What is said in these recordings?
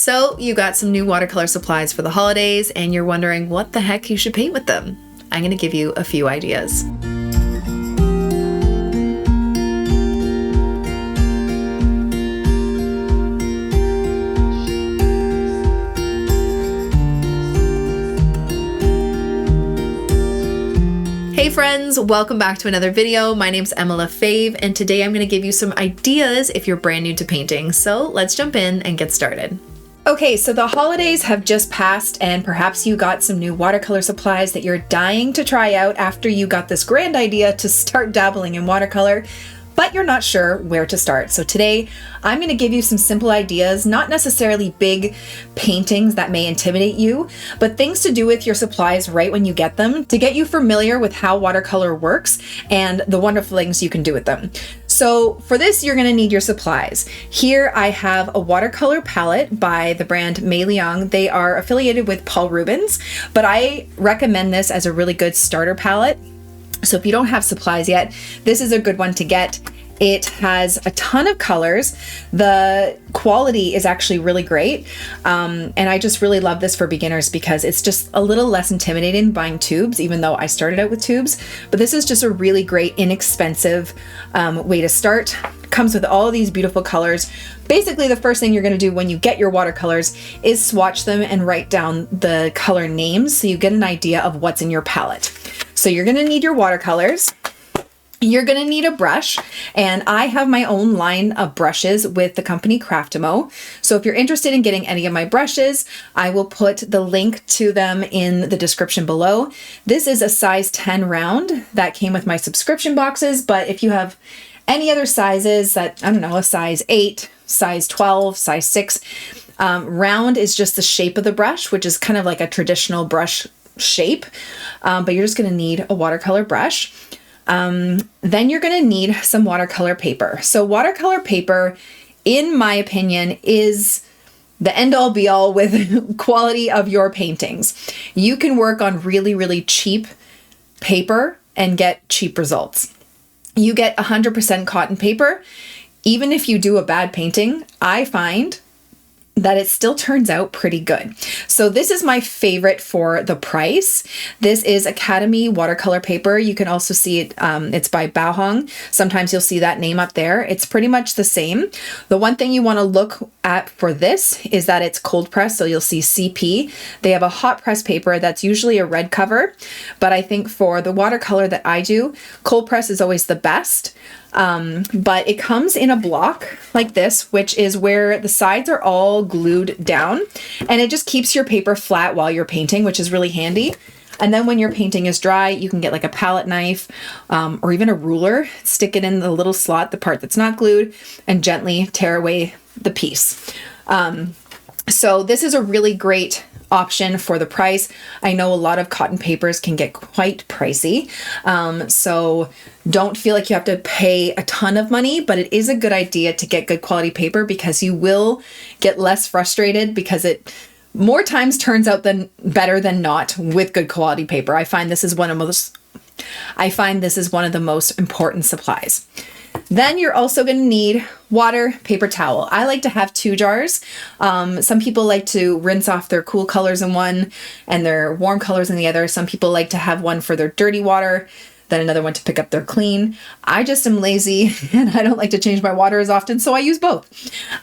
So you got some new watercolor supplies for the holidays and you're wondering what the heck you should paint with them. I'm going to give you a few ideas. Hey friends, welcome back to another video. My name's Lefebvre, and today I'm going to give you some ideas if you're brand new to painting. So let's jump in and get started. Okay, so the holidays have just passed and perhaps you got some new watercolor supplies that you're dying to try out after you got this grand idea to start dabbling in watercolor, but you're not sure where to start. So today I'm going to give you some simple ideas, not necessarily big paintings that may intimidate you, but things to do with your supplies right when you get them to get you familiar with how watercolor works and the wonderful things you can do with them. So for this, you're going to need your supplies. Here I have a watercolor palette by the brand Mei Liang. They are affiliated with Paul Rubens, but I recommend this as a really good starter palette. So if you don't have supplies yet, this is a good one to get. It has a ton of colors. The quality is actually really great. And I just really love this for beginners because it's just a little less intimidating buying tubes, even though I started out with tubes. But this is just a really great, inexpensive way to start. Comes with all of these beautiful colors. Basically, the first thing you're going to do when you get your watercolors is swatch them and write down the color names so you get an idea of what's in your palette. So you're going to need your watercolors. You're going to need a brush, and I have my own line of brushes with the company Craftimo. So if you're interested in getting any of my brushes, I will put the link to them in the description below. This is a size 10 round that came with my subscription boxes, but if you have any other sizes that, I don't know, a size 8, size 12, size 6, round is just the shape of the brush, which is kind of like a traditional brush shape, but you're just going to need a watercolor brush. Then you're going to need some watercolor paper. So watercolor paper, in my opinion, is the end all be all with quality of your paintings. You can work on really, really cheap paper and get cheap results. You get 100% cotton paper. Even if you do a bad painting, I find that it still turns out pretty good. So this is my favorite for the price. This is Academy watercolor paper. You can also see it, it's by Baohong. Sometimes you'll see that name up there. It's pretty much the same. The one thing you want to look at for this is that it's cold pressed, so you'll see CP. They have a hot press paper that's usually a red cover, but I think for the watercolor that I do, cold press is always the best. But it comes in a block like this, which is where the sides are all glued down, and it just keeps your paper flat while you're painting, which is really handy. And then when your painting is dry, you can get like a palette knife, or even a ruler, stick it in the little slot, the part that's not glued, and gently tear away the piece. So this is a really great option for the price. I know a lot of cotton papers can get quite pricey, so don't feel like you have to pay a ton of money, but it is a good idea to get good quality paper because you will get less frustrated because it more times turns out better than not with good quality paper. I find this is one of the most important supplies. Then you're also going to need water, paper towel. I like to have 2 jars. Some people like to rinse off their cool colors in one and their warm colors in the other. Some people like to have one for their dirty water, then another one to pick up their clean. I just am lazy and I don't like to change my water as often, so I use both.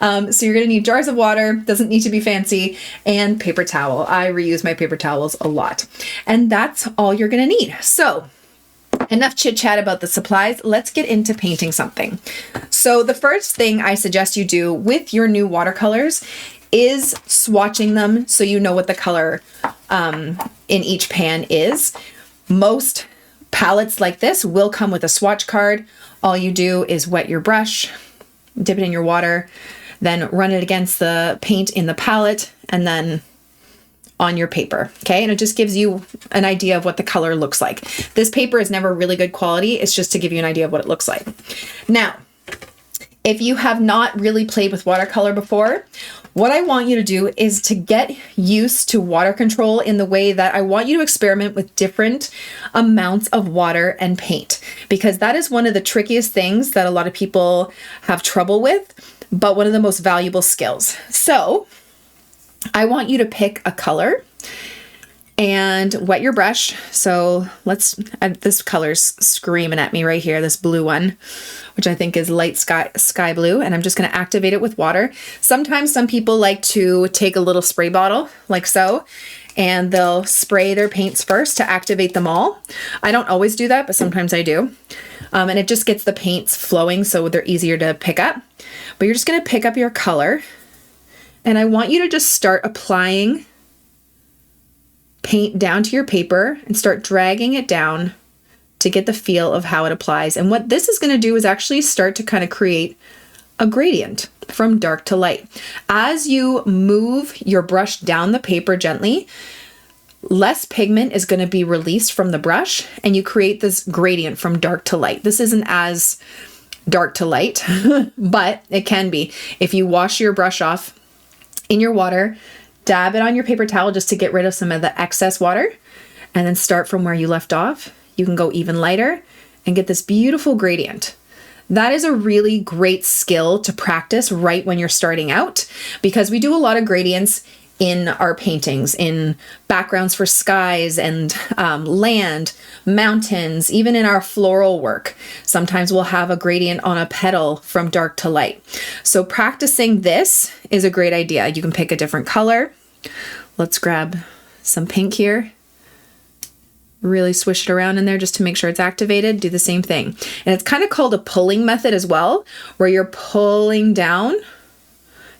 So you're going to need jars of water, doesn't need to be fancy, and paper towel. I reuse my paper towels a lot. And that's all you're going to need. So enough chit chat about the supplies. Let's get into painting something. So the first thing I suggest you do with your new watercolors is swatching them so you know what the color in each pan is. Most palettes like this will come with a swatch card. All you do is wet your brush, dip it in your water, then run it against the paint in the palette, and then on your paper, okay? And it just gives you an idea of what the color looks like. This paper is never really good quality. It's just to give you an idea of what it looks like. Now, if you have not really played with watercolor before, what I want you to do is to get used to water control in the way that I want you to experiment with different amounts of water and paint, because that is one of the trickiest things that a lot of people have trouble with, but one of the most valuable skills. So I want you to pick a color and wet your brush. So this color's screaming at me right here, this blue one, which I think is light sky blue. And I'm just gonna activate it with water. Sometimes some people like to take a little spray bottle like so, and they'll spray their paints first to activate them all. I don't always do that, but sometimes I do. And it just gets the paints flowing so they're easier to pick up. But you're just gonna pick up your color, and I want you to just start applying paint down to your paper and start dragging it down to get the feel of how it applies. And what this is going to do is actually start to kind of create a gradient from dark to light. As you move your brush down the paper gently, less pigment is going to be released from the brush, and you create this gradient from dark to light. This isn't as dark to light, but it can be. If you wash your brush off in your water, dab it on your paper towel just to get rid of some of the excess water, and then start from where you left off. You can go even lighter and get this beautiful gradient. That is a really great skill to practice right when you're starting out, because we do a lot of gradients in our paintings, in backgrounds for skies and land, mountains, even in our floral work. Sometimes we'll have a gradient on a petal from dark to light. So practicing this is a great idea. You can pick a different color. Let's grab some pink here. Really swish it around in there just to make sure it's activated. Do the same thing. And it's kind of called a pulling method as well, where you're pulling down.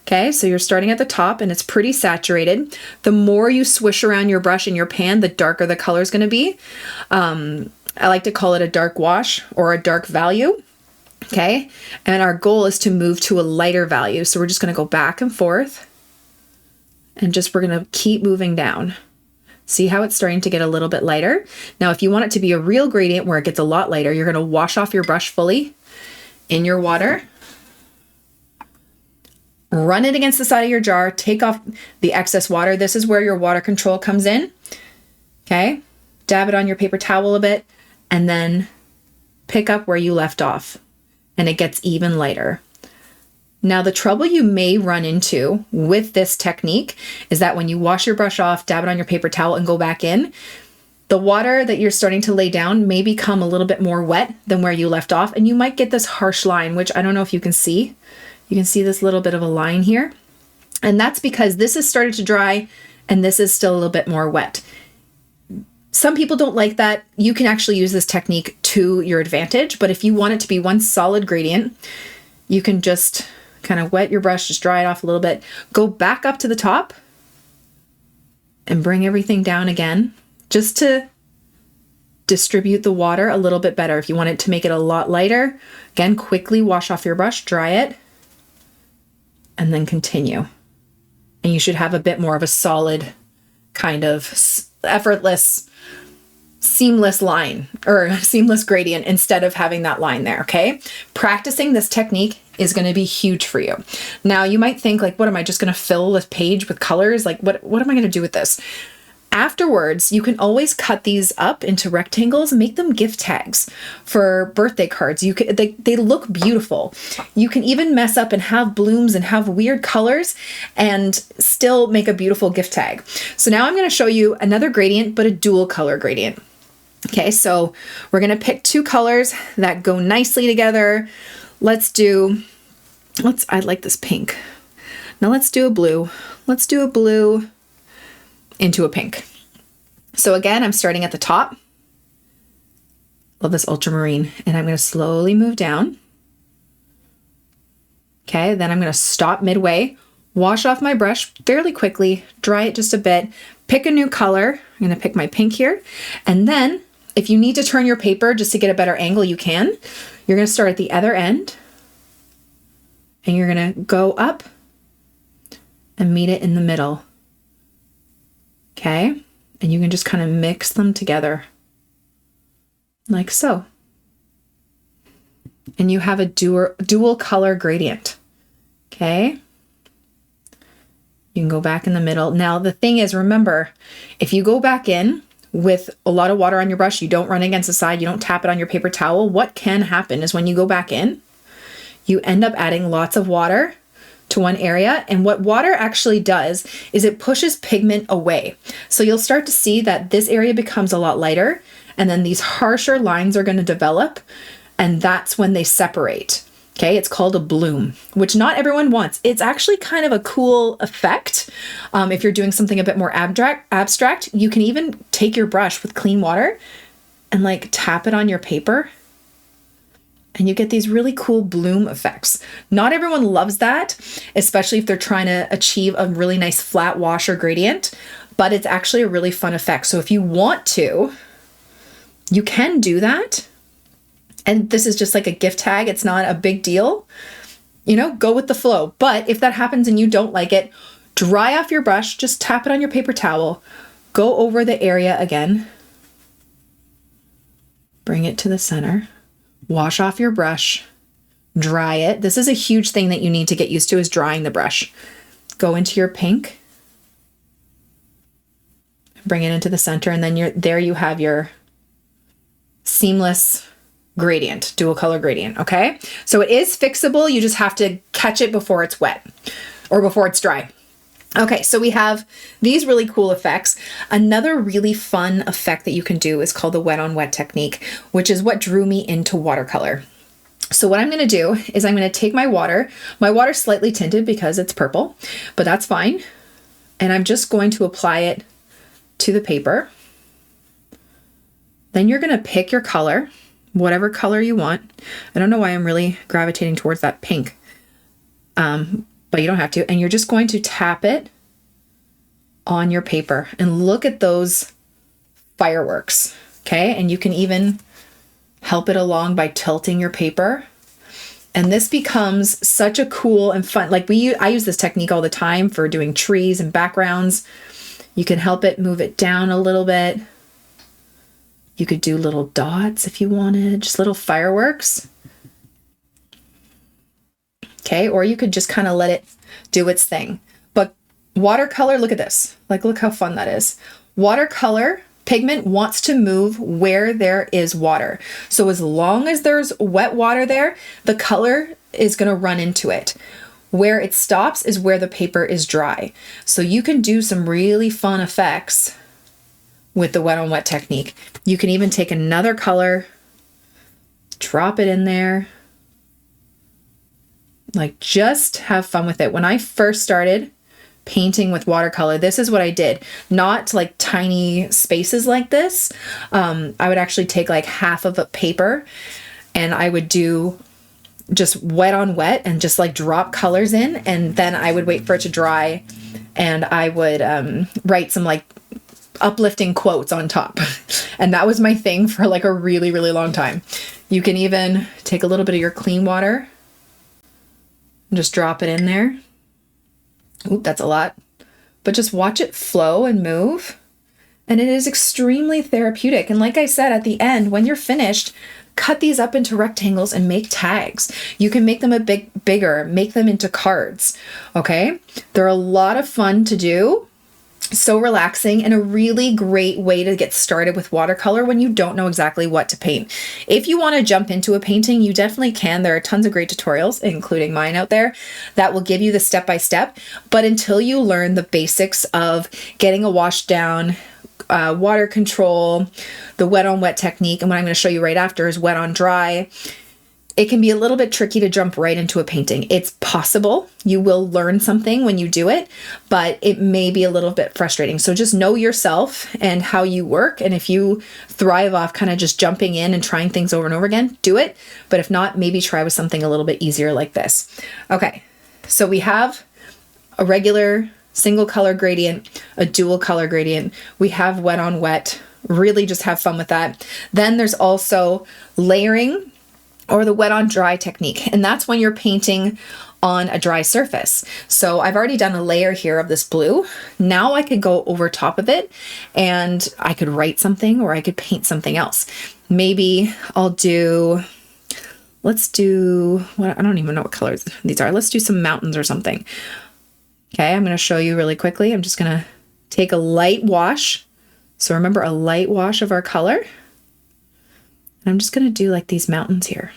Okay, so you're starting at the top and it's pretty saturated. The more you swish around your brush in your pan, the darker the color is going to be. I like to call it a dark wash or a dark value. Okay, and our goal is to move to a lighter value. So we're just going to go back and forth, and we're going to keep moving down. See how it's starting to get a little bit lighter? Now, if you want it to be a real gradient where it gets a lot lighter, you're going to wash off your brush fully in your water. Run it against the side of your jar, take off the excess water. This is where your water control comes in. Okay, dab it on your paper towel a bit, and then pick up where you left off, and it gets even lighter. Now, the trouble you may run into with this technique is that when you wash your brush off, dab it on your paper towel, and go back in, the water that you're starting to lay down may become a little bit more wet than where you left off, and you might get this harsh line, which I don't know if you can see. You can see this little bit of a line here, and that's because this has started to dry and this is still a little bit more wet. Some people don't like that. You can actually use this technique to your advantage, but if you want it to be one solid gradient, you can just kind of wet your brush, just dry it off a little bit, go back up to the top and bring everything down again, just to distribute the water a little bit better. If you want it to make it a lot lighter, again, quickly wash off your brush, dry it, and then continue. And you should have a bit more of a solid, kind of effortless, seamless line or seamless gradient instead of having that line there, okay? Practicing this technique is going to be huge for you. Now, you might think, like, what am I just going to fill this page with colors? Like, what am I going to do with this? Afterwards, you can always cut these up into rectangles and make them gift tags for birthday cards. They look beautiful. You can even mess up and have blooms and have weird colors and still make a beautiful gift tag. So now I'm going to show you another gradient, but a dual color gradient. Okay, so we're going to pick two colors that go nicely together. I like this pink. Now let's do a blue. Let's do a blue into a pink. So again, I'm starting at the top. Love this ultramarine, and I'm going to slowly move down. Okay, then I'm going to stop midway, wash off my brush fairly quickly, dry it just a bit, pick a new color. I'm going to pick my pink here. And then if you need to turn your paper just to get a better angle, you can. You're going to start at the other end, and you're going to go up and meet it in the middle. Okay, and you can just kind of mix them together like so. And you have a dual color gradient. Okay, you can go back in the middle. Now, the thing is, remember, if you go back in with a lot of water on your brush, you don't run against the side, you don't tap it on your paper towel, what can happen is when you go back in, you end up adding lots of water to one area. And what water actually does is it pushes pigment away. So you'll start to see that this area becomes a lot lighter, and then these harsher lines are going to develop, and that's when they separate. Okay, it's called a bloom, which not everyone wants. It's actually kind of a cool effect. If you're doing something a bit more abstract, you can even take your brush with clean water and like tap it on your paper, and you get these really cool bloom effects. Not everyone loves that, especially if they're trying to achieve a really nice flat wash or gradient, but it's actually a really fun effect. So if you want to, you can do that. And this is just like a gift tag. It's not a big deal, you know, go with the flow. But if that happens and you don't like it, dry off your brush, just tap it on your paper towel, go over the area again, bring it to the center, wash off your brush, dry it. This is a huge thing that you need to get used to, is drying the brush. Go into your pink, bring it into the center, and then there you have your seamless gradient, dual color gradient. Okay. So it is fixable. You just have to catch it before it's wet or before it's dry. Okay. So we have these really cool effects. Another really fun effect that you can do is called the wet on wet technique, which is what drew me into watercolor. So what I'm going to do is I'm going to take my water's slightly tinted because it's purple, but that's fine. And I'm just going to apply it to the paper. Then you're going to pick your color, whatever color you want. I don't know why I'm really gravitating towards that pink, but you don't have to. And you're just going to tap it on your paper and look at those fireworks. Okay. And you can even help it along by tilting your paper. And this becomes such a cool and fun, like I use this technique all the time for doing trees and backgrounds. You can help it move it down a little bit. You could do little dots if you wanted, just little fireworks. Okay, or you could just kind of let it do its thing. But watercolor, look at this. Like, look how fun that is. Watercolor pigment wants to move where there is water. So as long as there's wet water there, the color is going to run into it. Where it stops is where the paper is dry. So you can do some really fun effects with the wet on wet technique. You can even take another color, drop it in there, like just have fun with it. When I first started painting with watercolor, this is what I did. Not like tiny spaces like this. I would actually take like half of a paper and I would do just wet on wet and just like drop colors in, and then I would wait for it to dry, and I would write some like uplifting quotes on top. And that was my thing for like a really, really long time. You can even take a little bit of your clean water and just drop it in there. Oop, that's a lot. But just watch it flow and move. And it is extremely therapeutic. And like I said, at the end, when you're finished, cut these up into rectangles and make tags. You can make them a bit bigger, make them into cards. Okay. They're a lot of fun to do. So relaxing, and a really great way to get started with watercolor when you don't know exactly what to paint. If you want to jump into a painting, you definitely can. There are tons of great tutorials, including mine out there, that will give you the step-by-step. But until you learn the basics of getting a wash down, water control, the wet on wet technique, and what I'm going to show you right after is wet on dry, it can be a little bit tricky to jump right into a painting. It's possible. You will learn something when you do it, but it may be a little bit frustrating. So just know yourself and how you work. And if you thrive off kind of just jumping in and trying things over and over again, do it. But if not, maybe try with something a little bit easier like this. Okay, so we have a regular single color gradient, a dual color gradient. We have wet on wet. Really just have fun with that. Then there's also layering, or the wet on dry technique. And that's when you're painting on a dry surface. So I've already done a layer here of this blue. Now I could go over top of it and I could write something, or I could paint something else. Maybe I'll do, let's do, what, I don't even know what colors these are. Let's do some mountains or something. Okay, I'm going to show you really quickly. I'm just going to take a light wash. So remember, a light wash of our color. And I'm just going to do like these mountains here.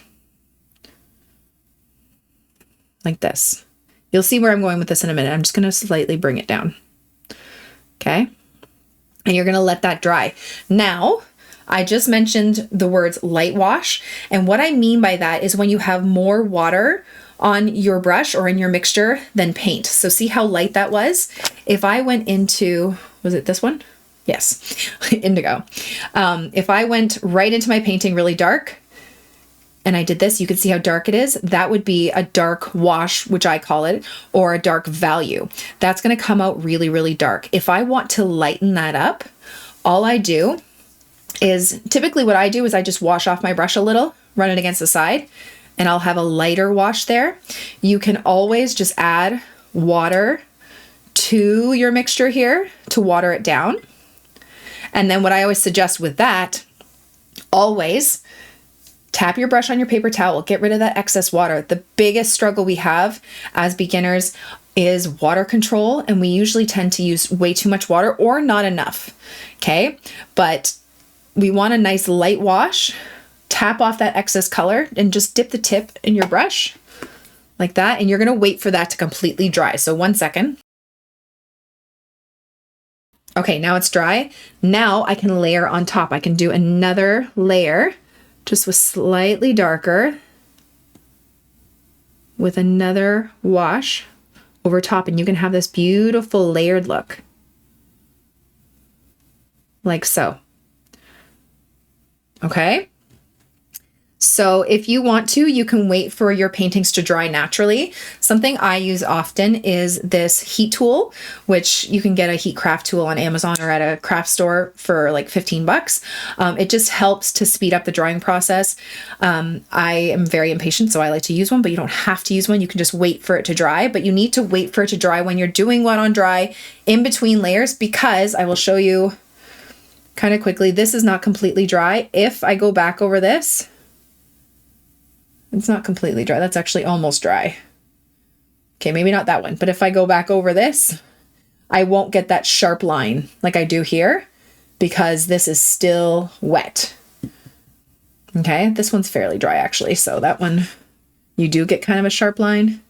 Like this. You'll see where I'm going with this in a minute. I'm just going to slightly bring it down. Okay. And you're going to let that dry. Now, I just mentioned the words light wash. And what I mean by that is when you have more water on your brush or in your mixture than paint. So see how light that was? If I went into, was it this one? Yes, indigo. If I went right into my painting really dark and I did this, you can see how dark it is. That would be a dark wash, which I call it, or a dark value. That's going to come out really, really dark. If I want to lighten that up, all I do is, typically what I do is I just wash off my brush a little, run it against the side, and I'll have a lighter wash there. You can always just add water to your mixture here to water it down. And then what I always suggest with that, always tap your brush on your paper towel, get rid of that excess water. The biggest struggle we have as beginners is water control, and we usually tend to use way too much water or not enough, okay? But we want a nice light wash. Tap off that excess color and just dip the tip in your brush like that. And you're going to wait for that to completely dry. So 1 second. Okay, now it's dry. Now I can layer on top. I can do another layer just with slightly darker with another wash over top. And you can have this beautiful layered look like so. Okay. So if you want to, you can wait for your paintings to dry naturally. Something I use often is this heat tool, which you can get a heat craft tool on Amazon or at a craft store for like 15 bucks. It just helps to speed up the drying process. I am very impatient, so I like to use one, but you don't have to use one. You can just wait for it to dry, but you need to wait for it to dry when you're doing wet on dry in between layers, because I will show you kind of quickly, this is not completely dry. If I go back over this, it's not completely dry. That's actually almost dry. Okay, maybe not that one, but if I go back over this, I won't get that sharp line like I do here because this is still wet. Okay, this one's fairly dry actually, so that one, you do get kind of a sharp line,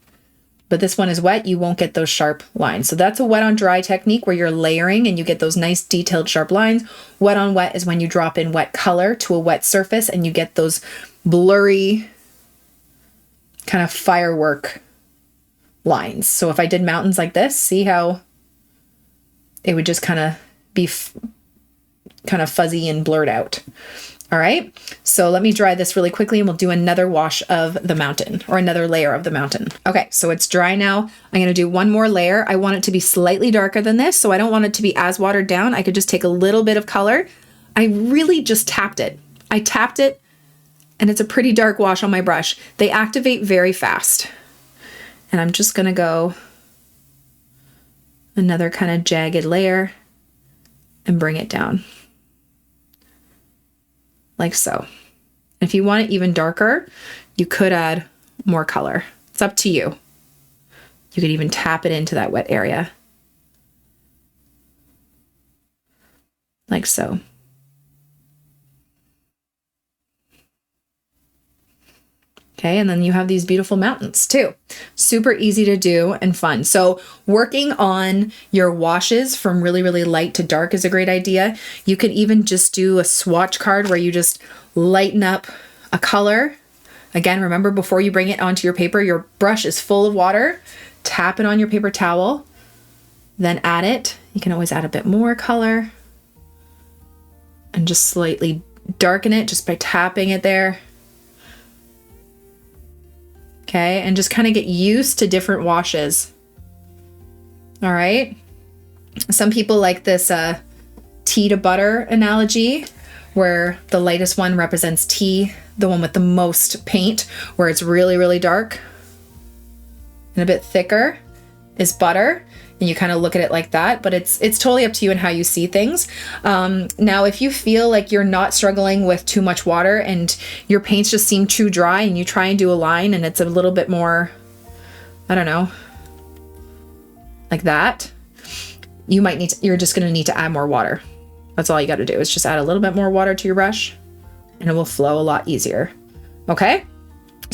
but this one is wet, you won't get those sharp lines. So that's a wet on dry technique where you're layering and you get those nice detailed sharp lines. Wet on wet is when you drop in wet color to a wet surface and you get those blurry kind of firework lines. So if I did mountains like this, see how it would just kind of be kind of fuzzy and blurred out. All right, so let me dry this really quickly and we'll do another wash of the mountain or another layer of the mountain. Okay, so it's dry now. I'm gonna do one more layer. I want it to be slightly darker than this, so I don't want it to be as watered down. I could just take a little bit of color. I really just tapped it. I tapped it and it's a pretty dark wash on my brush. They activate very fast. And I'm just gonna go another kind of jagged layer and bring it down like so. If you want it even darker, you could add more color. It's up to you. You could even tap it into that wet area like so. Okay, and then you have these beautiful mountains too. Super easy to do and fun. So working on your washes from really, really light to dark is a great idea. You can even just do a swatch card where you just lighten up a color. Again, remember before you bring it onto your paper, your brush is full of water. Tap it on your paper towel, then add it. You can always add a bit more color and just slightly darken it just by tapping it there. Okay, and just kind of get used to different washes. All right. Some people like this tea to butter analogy, where the lightest one represents tea, the one with the most paint, where it's really, really dark and a bit thicker is butter. And you kind of look at it like that, but it's totally up to you and how you see things. Now, if you feel like you're not struggling with too much water and your paints just seem too dry and you try and do a line and it's a little bit more, I don't know, like that, you're just going to need to add more water. That's all you got to do is just add a little bit more water to your brush and it will flow a lot easier. Okay.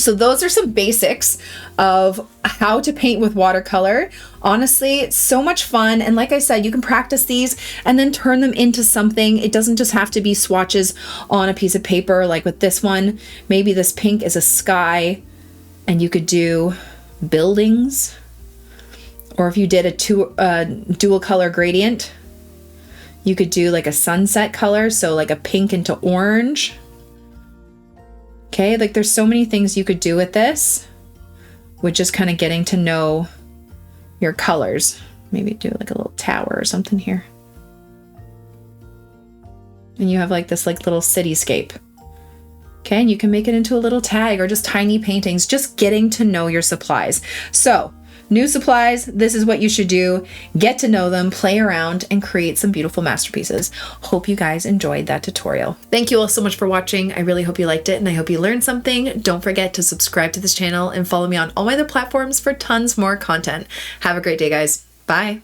So those are some basics of how to paint with watercolor. Honestly, it's so much fun. And like I said, you can practice these and then turn them into something. It doesn't just have to be swatches on a piece of paper. Like with this one, maybe this pink is a sky and you could do buildings. Or if you did a dual color gradient, you could do like a sunset color. So like a pink into orange. Okay, like there's so many things you could do with this, with just kind of getting to know your colors. Maybe do like a little tower or something here. And you have like this like little cityscape. Okay, and you can make it into a little tag or just tiny paintings, just getting to know your supplies. So new supplies, this is what you should do. Get to know them, play around, and create some beautiful masterpieces. Hope you guys enjoyed that tutorial. Thank you all so much for watching. I really hope you liked it and I hope you learned something. Don't forget to subscribe to this channel and follow me on all my other platforms for tons more content. Have a great day, guys. Bye.